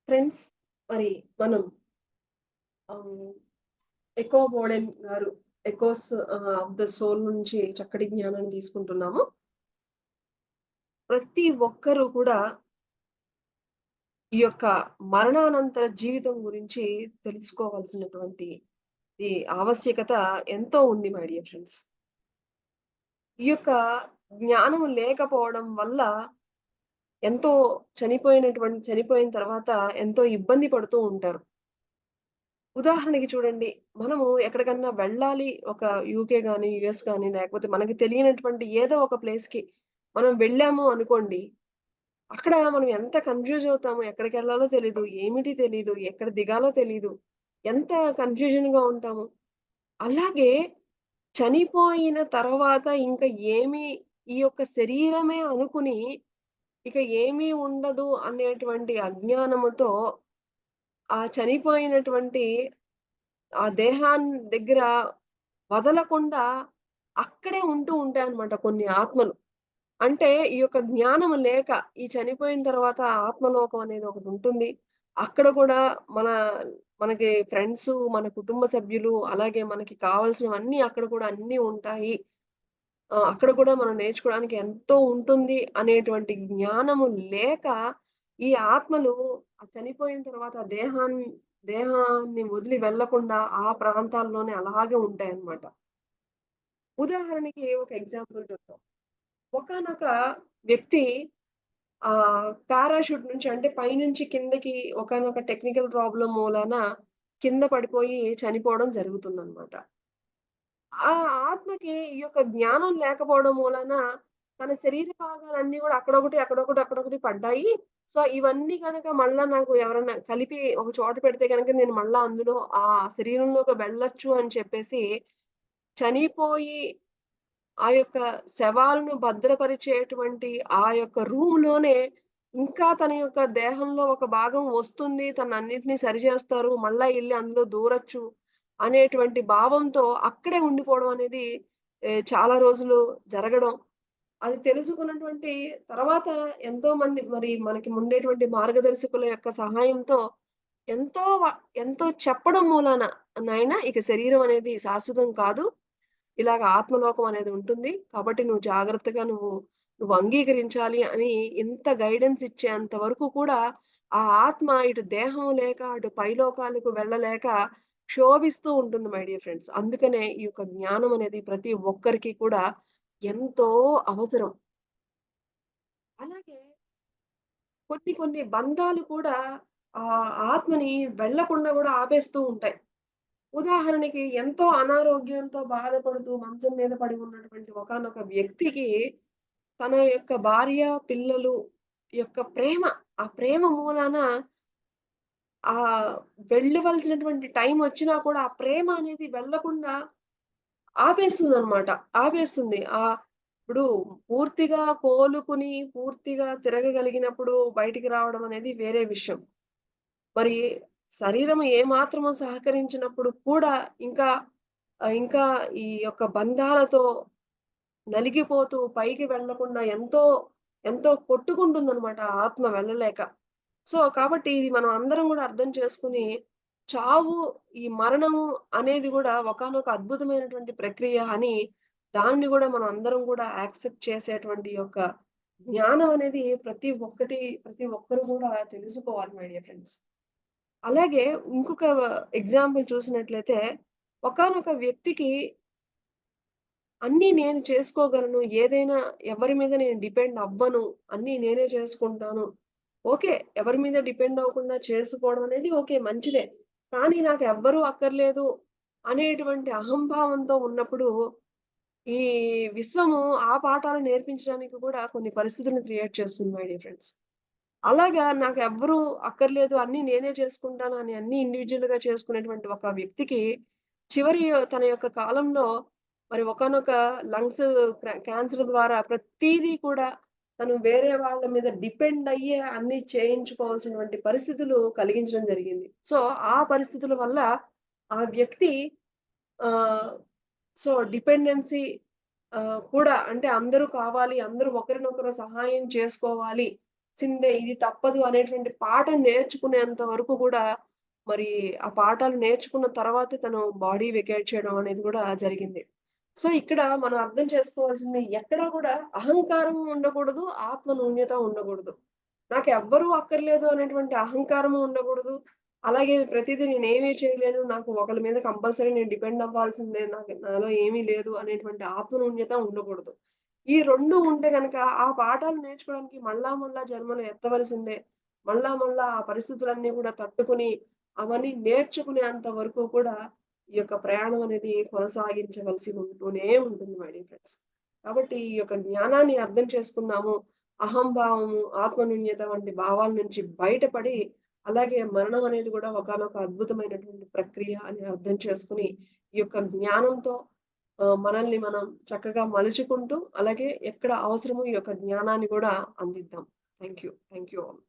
Friends, మరి మనం ఆహ్, ఎకో బోడెన్ గారు 'ఆఫ్ ద సోల్' నుంచి చక్కటి జ్ఞానాన్ని తీసుకుంటున్నాము. ప్రతి ఒక్కరు కూడా ఈ యొక్క మరణానంతర జీవితం గురించి తెలుసుకోవాల్సినటువంటి ఈ ఆవశ్యకత ఎంతో ఉంది మై డియర్ ఫ్రెండ్స్. ఈ యొక్క జ్ఞానం లేకపోవడం వల్ల ఎంతో చనిపోయిన తర్వాత ఎంతో ఇబ్బంది పడుతూ ఉంటారు. ఉదాహరణకి చూడండి. మనము ఎక్కడికన్నా వెళ్ళాలి. ఒక యూకే గాని, యూఎస్ గాని లేకపోతే మనకి తెలియనటువంటి ఏదో ఒక ప్లేస్‌కి మనం వెళ్ళాము అనుకోండి. అక్కడ మనం ఎంత కన్‌ఫ్యూజ్ అవుతాము. ఎక్కడికెళ్ళాలో తెలీదు. ఏమిటి తెలీదు. ఎక్కడ దిగాలో తెలీదు. ఎంత కన్‌ఫ్యూజన్‌గా ఉంటాము. అలాగే చనిపోయిన తర్వాత ఇంక ఏమి ఈ యొక్క శరీరమే అనుకుని ఇక ఏమీ ఉండదు అనేటువంటి అజ్ఞానముతో ఆ చనిపోయినటువంటి ఆ దగ్గర వదలకుండా అక్కడే ఉంటూ ఉంటాయన్నమాట కొన్ని ఆత్మలు. అంటే ఈ యొక్క జ్ఞానం లేక ఈ చనిపోయిన తర్వాత ఆత్మలోకం అనేది ఒకటుంటుంది. అక్కడ కూడా మన మనకి ఫ్రెండ్సు, మన కుటుంబ సభ్యులు, అలాగే మనకి కావాల్సినవన్నీ అక్కడ కూడా అన్నీ ఉంటాయి. అక్కడ కూడా మనం నేర్చుకోవడానికి ఎంతో ఉంటుంది అనేటువంటి జ్ఞానము లేక ఈ ఆత్మలు చనిపోయిన తర్వాత దేహాన్ని వదిలి వెళ్ళకుండా ఆ ప్రాంతాల్లోనే అలాగే ఉంటాయన్నమాట. ఉదాహరణకి ఒక ఎగ్జాంపుల్ చెప్తాం. ఒకానొక వ్యక్తి పారాషూట్ నుంచి అంటే పైనుంచి కిందకి ఒకానొక టెక్నికల్ ప్రాబ్లమ్ మూలాన కింద పడిపోయి చనిపోవడం జరుగుతుందన్నమాట. ఆ ఆత్మకి ఈ యొక్క జ్ఞానం లేకపోవడం మూలాన తన శరీర భాగాలన్నీ గూడా అక్కడొకటి పడ్డాయి. సో, ఇవన్నీ గనక మళ్ళా నాకు ఎవరన్నా కలిపి ఒక చోట పెడితే గనక నేను మళ్ళా అందులో ఆ శరీరంలోకి వెళ్ళొచ్చు అని చెప్పేసి చనిపోయి ఆ యొక్క శవాలను భద్రపరిచేటువంటి ఆ యొక్క రూమ్‌లోనే ఇంకా తన యొక్క దేహంలో ఒక భాగం వస్తుంది. తనన్నిటిని సరిచేస్తారు. మళ్ళా ఎళ్లి అందులో దూరొచ్చు అనేటువంటి భావంతో అక్కడే ఉండిపోవడం అనేది చాలా రోజులు జరగడం. అది తెలుసుకున్నటువంటి తర్వాత ఎంతోమంది మరి మనకి ఉండేటువంటి మార్గదర్శకుల యొక్క సహాయంతో ఎంతో వ ఎంతో చెప్పడం మూలాన నాయనా ఇక శరీరం అనేది శాశ్వతం కాదు. ఇలాగ ఆత్మలోకం అనేది ఉంటుంది. కాబట్టి నువ్వు అంగీకరించాలి అని ఇంత గైడెన్స్ ఇచ్చేంత వరకు కూడా ఆ ఆత్మ ఇటు దేహం లేక, అటు పైలోకాలకు వెళ్ళలేక క్షోభిస్తూ ఉంటుంది మై డియర్ ఫ్రెండ్స్. అందుకనే ఈ యొక్క జ్ఞానం అనేది ప్రతి ఒక్కరికి కూడా ఎంతో అవసరం. అలాగే కొన్ని కొన్ని బంధాలు కూడా ఆత్మని వెళ్ళకుండా గూడా ఆపేస్తూ ఉంటాయి. ఉదాహరణకి ఎంతో అనారోగ్యంతో బాధపడుతూ మంచం మీద పడి ఉన్నటువంటి ఒకానొక వ్యక్తికి తన యొక్క భార్య, పిల్లలు యొక్క ప్రేమ, ఆ ప్రేమ మూలాన వెళ్ళవలసినటువంటి టైమొచ్చినా కూడా ఆ ప్రేమ అనేది వెళ్ళకుండా ఆపేస్తుందనమాట. ఆపేస్తుంది. ఇప్పుడు పూర్తిగా కోలుకుని, పూర్తిగా తిరగగలిగినప్పుడు బయటికి రావడం అనేది వేరే విషయం. మరి శరీరం ఏమాత్రము సహకరించినప్పుడు కూడా ఇంకా ఇంకా ఈ యొక్క బంధాలతో నలిగిపోతూ పైకి వెళ్ళకుండా ఎంతో కొట్టుకుంటుందనమాట ఆత్మ వెళ్ళలేక. సో, కాబట్టి ఇది మనం అందరం గూడా అర్థం చేసుకొని, చావు, ఈ మరణము అనేది గూడా ఒకానొక అద్భుతమైనటువంటి ప్రక్రియ అని, దాన్ని గూడా మనం అందరం గూడా యాక్సెప్ట్ చేసేటువంటి యొక్క జ్ఞానం అనేది ప్రతి ఒక్కరు గూడా తెలుసుకోవాలి మై డియర్ ఫ్రెండ్స్. అలాగే ఇంకొక ఎగ్జాంపుల్ చూసినట్లయితే, ఒకానొక వ్యక్తికి అన్నీ నేను చేసుకోగలను. ఏదైనా ఎవరి మీద నేను డిపెండ్ అవ్వను. అన్నీ నేనే చేసుకుంటాను. ఓకే. ఎవరి మీద డిపెండ్ అవ్వకుండా చేసుకోవడం అనేది ఓకే. మంచిదే. కానీ నాకెవ్వరూ అక్కర్లేదు అనేటువంటి అహంభావంతో ఉన్నప్పుడు, ఈ విశ్వము ఆ పాఠాలు నేర్పించడానికి కూడా కొన్ని పరిస్థితులను క్రియేట్ చేస్తుంది మై డియర్ ఫ్రెండ్స్. అలాగా నాకెవ్వరూ అక్కర్లేదు. అన్నీ నేనే చేసుకుంటాను అని అన్నీ ఇండివిడ్యుయల్‌గా చేసుకునేటువంటి ఒక వ్యక్తికి తన యొక్క కాలంలో మరి ఒకానొక లంగ్స్ క్యాన్సర్ ద్వారా ప్రతీదీ కూడా తను వేరే వాళ్ళ మీద డిపెండ్ అయ్యే అన్నీ చేయించుకోవాల్సినటువంటి పరిస్థితులు కలిగించడం జరిగింది. సో, ఆ పరిస్థితుల వల్ల ఆ వ్యక్తి ఆహ్, సో, డిపెండెన్సీ కూడా అంటే అందరూ కావాలి. అందరూ ఒకరినొకరు సహాయం చేసుకోవాలి సిందే ఇది తప్పదు అనేటువంటి పాఠం నేర్చుకునేంత వరకు కూడా మరి ఆ పాఠాలు నేర్చుకున్న తర్వాతే తను బాడీ వెకేట్ చేయడం అనేది కూడా జరిగింది. సో, ఇక్కడ మనం అర్థం చేసుకోవాల్సింది ఎక్కడా కూడా అహంకారం ఉండకూడదు, ఆత్మన్యూన్యత ఉండకూడదు. నాకెవ్వరూ అక్కర్లేదు అనేటువంటి అహంకారము ఉండకూడదు. అలాగే ప్రతీదీ నేనేమీ చేయలేను. నాకు ఒకళ్ళ మీద కంపల్సరీ నేను డిపెండ్ అవ్వాల్సిందే. నాలో ఏమీ లేదు అనేటువంటి ఆత్మన్యూన్యత ఉండకూడదు. ఈ 2 ఉంటే గనక ఆ పాఠాలు నేర్చుకోవడానికి మళ్ళా మళ్ళా జన్మలు ఎత్తవలసిందే. మళ్ళా మళ్ళా ఆ పరిస్థితులన్నీ కూడా తట్టుకొని, అవన్నీ నేర్చుకునేంత వరకు కూడా ఈ యొక్క ప్రయాణం అనేది కొనసాగించవలసి ఉంటూనే ఉంటుంది మై డియర్ ఫ్రెండ్స్. కాబట్టి ఈ యొక్క జ్ఞానాన్ని అర్థం చేసుకుందాము. అహంభావము, ఆత్మన్యూన్యత వంటి భావాల నుంచి బయటపడి, అలాగే మరణం అనేది కూడా ఒకానొక అద్భుతమైనటువంటి ప్రక్రియ అని అర్థం చేసుకొని, ఈ యొక్క జ్ఞానంతో మనల్ని మనం చక్కగా మలుచుకుంటూ, అలాగే ఎక్కడ అవసరమో ఈ యొక్క జ్ఞానాన్ని కూడా అందిద్దాం. Thank you. Thank you all.